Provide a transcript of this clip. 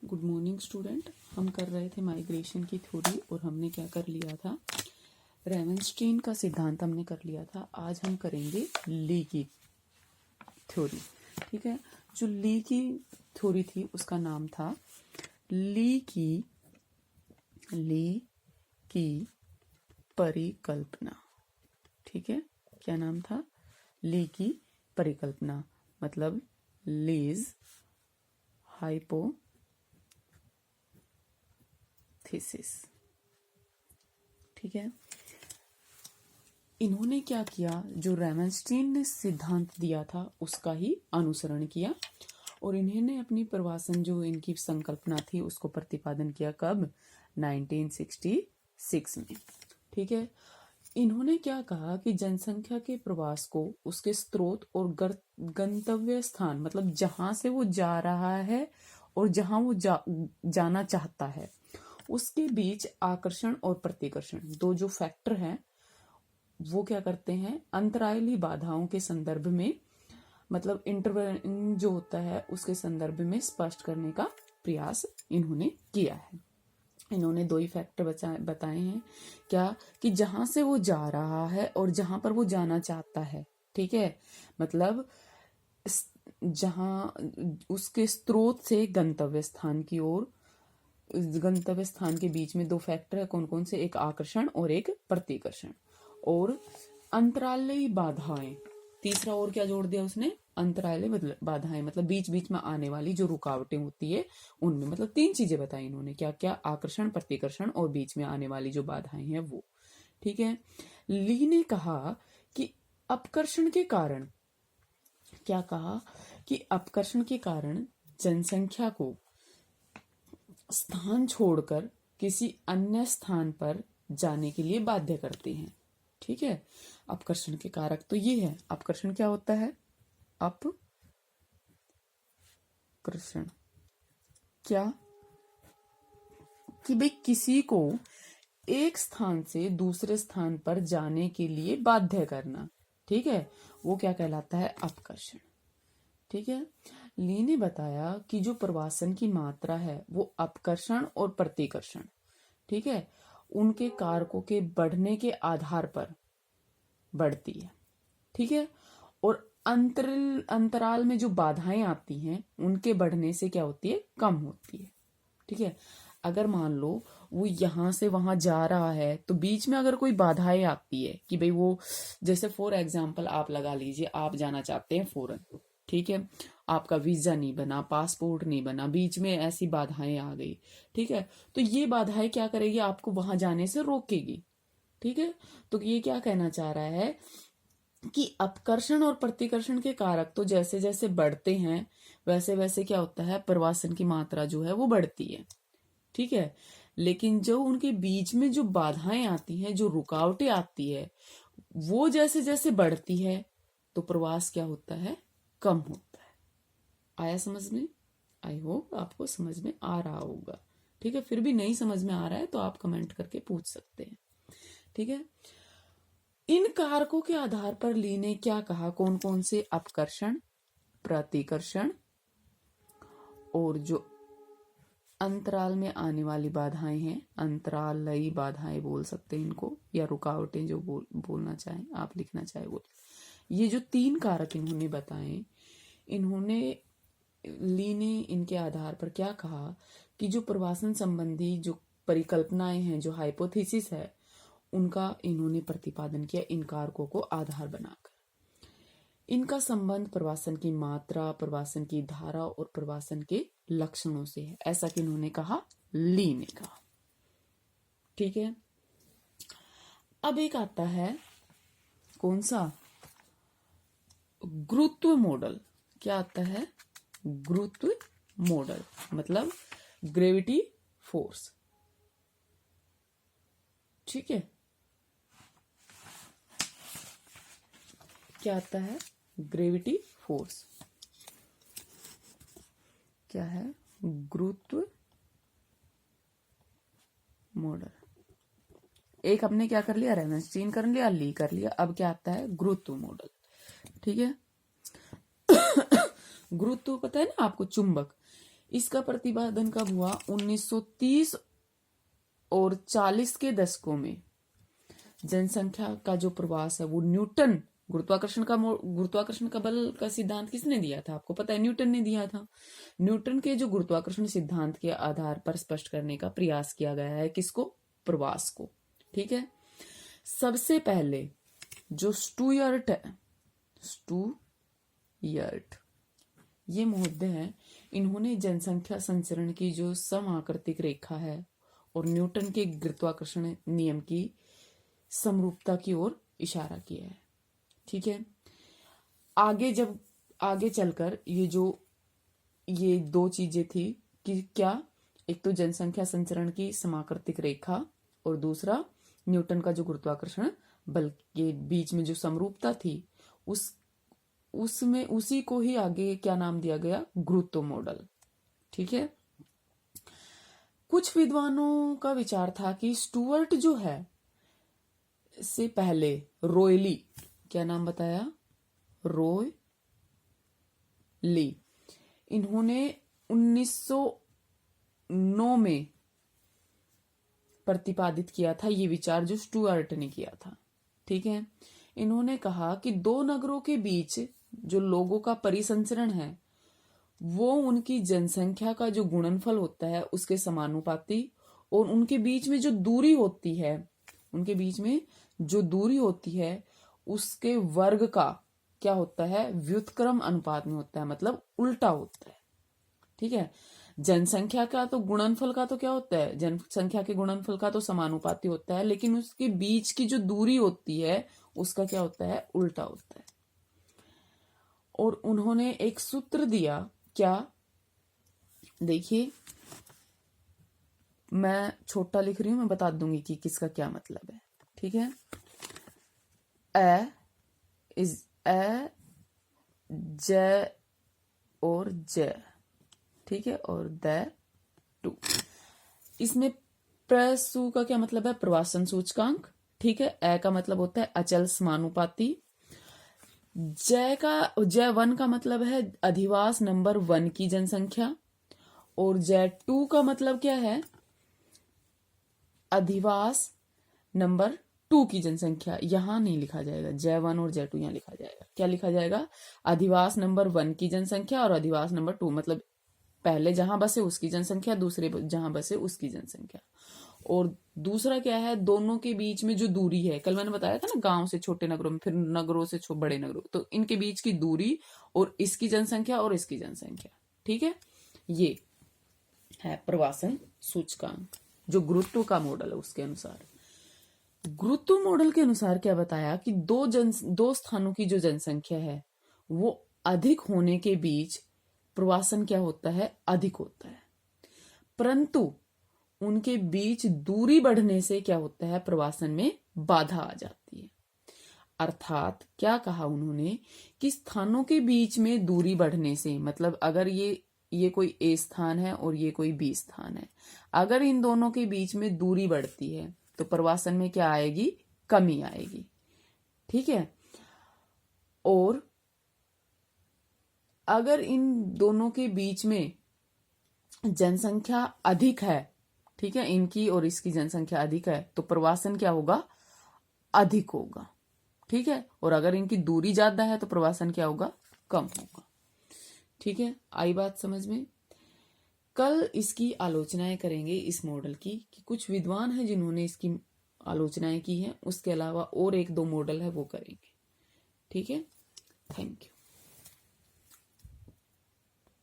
Good morning student. हम कर रहे थे माइग्रेशन की थ्योरी और हमने क्या कर लिया था, रेवनस्टीन का सिद्धांत हमने कर लिया था। आज हम करेंगे ली की थ्योरी। ठीक है, जो ली की थ्योरी थी उसका नाम था ली की परिकल्पना। ठीक है, क्या नाम था? ली की परिकल्पना, मतलब लीज हाइपोथेसिस। ठीक है, इन्होंने क्या किया, जो रेवनस्टीन ने सिद्धांत दिया था उसका ही अनुसरण किया और इन्होंने अपनी प्रवासन, जो इनकी संकल्पना थी, उसको प्रतिपादन किया। कब? 1966 में। ठीक है, इन्होंने क्या कहा कि जनसंख्या के प्रवास को उसके स्रोत और गंतव्य स्थान, मतलब जहां से वो जा रहा है और जहां वो जाना चाहता है, उसके बीच आकर्षण और प्रतिकर्षण, दो जो फैक्टर हैं, वो क्या करते हैं, अंतरायली बाधाओं के संदर्भ में, मतलब इंटरवेन जो होता है उसके संदर्भ में स्पष्ट करने का प्रयास इन्होंने किया है। इन्होंने दो ही फैक्टर बताए हैं। क्या? कि जहां से वो जा रहा है और जहां पर वो जाना चाहता है। ठीक है, मतलब जहां उसके स्रोत से गंतव्य स्थान की ओर, गंतव्य स्थान के बीच में दो फैक्टर है। कौन कौन से? एक आकर्षण और एक प्रतिकर्षण। और अंतराली बाधाएं, तीसरा और क्या जोड़ दिया उसने? अंतराली बाधाएं, मतलब बीच बीच में आने वाली जो रुकावटें होती है उनमें, मतलब तीन चीजें बताई इन्होंने। क्या क्या? आकर्षण, प्रतिकर्षण और बीच में आने वाली जो बाधाएं हैं वो। ठीक है, ली ने कहा कि अपकर्षण के कारण, क्या कहा कि अपकर्षण के कारण जनसंख्या को स्थान छोड़कर किसी अन्य स्थान पर जाने के लिए बाध्य करते हैं। ठीक है, अपकर्षण के कारक तो ये है। अपकर्षण क्या होता है? अपकर्षण क्या? कि भाई किसी को एक स्थान से दूसरे स्थान पर जाने के लिए बाध्य करना। ठीक है, वो क्या कहलाता है? अपकर्षण। ठीक है, ली ने बताया कि जो प्रवासन की मात्रा है वो अपकर्षण और प्रतिकर्षण, ठीक है, उनके कारकों के बढ़ने के आधार पर बढ़ती है। ठीक है, और अंतराल में जो बाधाएं आती हैं उनके बढ़ने से क्या होती है? कम होती है। ठीक है, अगर मान लो वो यहां से वहां जा रहा है तो बीच में अगर कोई बाधाएं आती है कि भाई वो, जैसे फॉर एग्जाम्पल आप लगा लीजिए, आप जाना चाहते हैं फॉरेन। ठीक है, आपका वीजा नहीं बना, पासपोर्ट नहीं बना, बीच में ऐसी बाधाएं आ गई। ठीक है, तो ये बाधाएं क्या करेगी? आपको वहां जाने से रोकेगी। ठीक है, तो ये क्या कहना चाह रहा है कि अपकर्षण और प्रतिकर्षण के कारक तो जैसे जैसे बढ़ते हैं वैसे वैसे क्या होता है? प्रवासन की मात्रा जो है वो बढ़ती है। ठीक है, लेकिन जो उनके बीच में जो बाधाएं आती हैं, जो रुकावटें आती है, वो जैसे जैसे बढ़ती है तो प्रवास क्या होता है? कम होता है। आया समझ में? आई होप आपको समझ में आ रहा होगा। ठीक है, फिर भी नहीं समझ में आ रहा है तो आप कमेंट करके पूछ सकते हैं। ठीक है, इन कारकों के आधार पर ली ने क्या कहा, कौन कौन से अपकर्षण, प्रतिकर्षण और जो अंतराल में आने वाली बाधाएं हैं, अंतरालयी बाधाएं बोल सकते हैं इनको, या रुकावटें, जो बोलना चाहें आप, लिखना चाहे वो। ये जो तीन कारक इन्होंने बताए, इन्होंने, ली ने इनके आधार पर क्या कहा कि जो प्रवासन संबंधी जो परिकल्पनाएं हैं, जो हाइपोथेसिस है, उनका इन्होंने प्रतिपादन किया इन कारकों को आधार बनाकर। इनका संबंध प्रवासन की मात्रा, प्रवासन की धारा और प्रवासन के लक्षणों से है, ऐसा कि इन्होंने कहा, ली ने कहा। ठीक है, अब एक आता है कौन सा? गुरुत्व मॉडल। क्या आता है? गुरुत्व मॉडल, मतलब ग्रेविटी फोर्स। ठीक है, क्या आता है? Gravity force. क्या है? गुरुत्व मॉडल। एक हमने क्या कर लिया? रेवनस्टीन कर लिया, ली कर लिया। अब क्या आता है? गुरुत्व मॉडल। ठीक है, गुरुत्व पता है ना आपको? चुंबक, इसका प्रतिपादन कब हुआ? 1930 और 40 के दशकों में। जनसंख्या का जो प्रवास है वो न्यूटन गुरुत्वाकर्षण का बल का सिद्धांत किसने दिया था? आपको पता है, न्यूटन ने दिया था। न्यूटन के जो गुरुत्वाकर्षण सिद्धांत के आधार पर स्पष्ट करने का प्रयास किया गया है। किसको? प्रवास को। ठीक है। सबसे पहले जो स्टुअर्ट है, स्टुअर्ट ये महोदय हैं, इन्होंने जनसंख्या संचरण की जो समाकृतिक रेखा है और न्यूटन के गुरुत्वाकर्षण नियम की समरूपता की ओर इशारा किया है। ठीक है। आगे चलकर ये दो चीजें थी कि क्या, एक तो जनसंख्या संचरण की समाकृतिक रेखा और दूसरा न्यूटन का जो गुरुत्वाकर्षण बल के बीच में जो समरूपता थी, उसमें उसी को ही आगे क्या नाम दिया गया? गुरुत्व मॉडल। ठीक है। कुछ विद्वानों का विचार था कि स्टुअर्ट जो है से पहले रोयली, क्या नाम बताया? रोयली, इन्होंने 1909 में प्रतिपादित किया था ये विचार जो स्टुअर्ट ने किया था। ठीक है। इन्होंने कहा कि दो नगरों के बीच जो लोगों का परिसंचरण है वो उनकी जनसंख्या का जो गुणनफल होता है उसके समानुपाती, और उनके बीच में जो दूरी होती है उसके वर्ग का क्या होता है? व्युत्क्रम अनुपात में होता है, मतलब उल्टा होता है। ठीक है। जनसंख्या का तो गुणनफल का तो क्या होता है? जनसंख्या के गुणनफल का तो समानुपाती होता है, लेकिन उसके बीच की जो दूरी होती है उसका क्या होता है? उल्टा होता है। और उन्होंने एक सूत्र दिया, क्या? देखिए, मैं छोटा लिख रही हूं, मैं बता दूंगी कि किसका क्या मतलब है। ठीक है। ज और ज, ठीक है, और द टू। इसमें प्रसु का क्या मतलब है? प्रवासन सूचकांक। ठीक है। ए का मतलब होता है अचल समानुपाती। J1 का मतलब है अधिवास नंबर 1 की जनसंख्या, और J2 का मतलब क्या है? अधिवास नंबर 2 की जनसंख्या। यहां नहीं लिखा जाएगा J1 और J2, यहां लिखा जाएगा, क्या लिखा जाएगा? अधिवास नंबर 1 की जनसंख्या और अधिवास नंबर 2, मतलब पहले जहां बसे उसकी जनसंख्या, दूसरे जहां बसे उसकी जनसंख्या। और दूसरा क्या है? दोनों के बीच में जो दूरी है, कल मैंने बताया था ना, गांव से छोटे नगरों में, फिर नगरों से बड़े नगरों, तो इनके बीच की दूरी और इसकी जनसंख्या और इसकी जनसंख्या। ठीक है। ये है प्रवासन सूचकांक, जो गुरुत्व का मॉडल है उसके अनुसार। गुरुत्व मॉडल के अनुसार क्या बताया कि दो स्थानों की जो जनसंख्या है वो अधिक होने के बीच प्रवासन क्या होता है? अधिक होता है। परंतु उनके बीच दूरी बढ़ने से क्या होता है? प्रवासन में बाधा आ जाती है। अर्थात क्या कहा उन्होंने कि स्थानों के बीच में दूरी बढ़ने से, मतलब अगर ये कोई ए स्थान है और ये कोई बी स्थान है, अगर इन दोनों के बीच में दूरी बढ़ती है तो प्रवासन में क्या आएगी? कमी आएगी। ठीक है। और अगर इन दोनों के बीच में जनसंख्या अधिक है, ठीक है, इनकी और इसकी जनसंख्या अधिक है, तो प्रवासन क्या होगा? अधिक होगा। ठीक है। और अगर इनकी दूरी ज्यादा है तो प्रवासन क्या होगा? कम होगा। ठीक है। आई बात समझ में? कल इसकी आलोचनाएं करेंगे इस मॉडल की, कि कुछ विद्वान हैं जिन्होंने इसकी आलोचनाएं की हैं, उसके अलावा और एक दो मॉडल है वो करेंगे। ठीक है। Thank you.